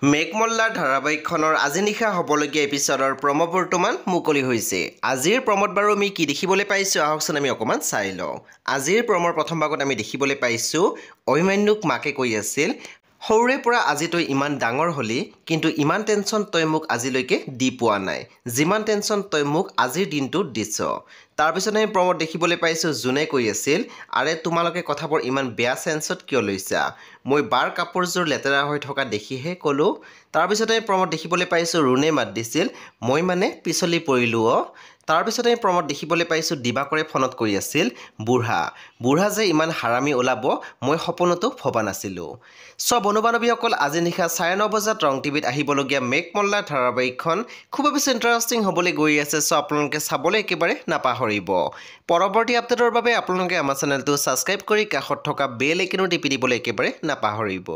মেঘমল্লাৰ ধাৰাবাহিকখনৰ আজি নিশা হ'বলগীয়া এপিছডৰ প্ৰম' বৰ্তমান মুকলি হৈছে। আজিৰ প্ৰম'ত বাৰু আমি কি দেখিবলৈ পাইছোঁ আহকচোন আমি অকণমান চাই লওঁ। আজিৰ প্ৰম'ৰ প্ৰথম ভাগত আমি দেখিবলৈ পাইছোঁ অভিমন্যুক মাকে কৈ আছিল, সৰুৰে পৰা আজি তই ইমান ডাঙৰ হ'লি, কিন্তু ইমান টেনশ্যন তই মোক আজিলৈকে দি পোৱা নাই, যিমান টেনশ্যন তই মোক আজিৰ দিনটোত দিছ। তাৰপিছত আমি প্ৰম'ত দেখিবলৈ পাইছোঁ জোনে কৈ আছিল, আৰে তোমালোকে কথাবোৰ ইমান বেয়া চেঞ্চত কিয় লৈছা? মই বাৰ কাপোৰযোৰ লেতেৰা হৈ থকা দেখিহে ক'লোঁ। তাৰপিছতে আমি প্ৰম'ত দেখিবলৈ পাইছোঁ ৰুণে মাত দিছিল, মই মানে পিছলি পৰিলোঁ অ'। তাৰপিছতে আমি প্ৰম'ত দেখিবলৈ পাইছোঁ দিবাকৰে ফোনত কৈ আছিল, বুঢ়া যে ইমান হাৰামি ওলাব মই সপোনতো ভবা নাছিলোঁ। বন্ধু বান্ধৱীসকল, আজি নিশা 9:30 বজাত ৰং টিভিত আহিবলগীয়া মেঘমল্লাৰ ধাৰাবাহিকখন খুবেই বেছি ইণ্টাৰেষ্টিং হ'বলৈ গৈ আছে। আপোনালোকে চাবলৈ একেবাৰে নাপাহৰিব। পৰৱৰ্তী আপডেটৰ বাবে আপোনালোকে আমাৰ চেনেলটো ছাবস্ক্ৰাইব কৰি কাষত থকা বেল আইকনো টিপি দিবলৈ একেবাৰে নাপাহৰিব।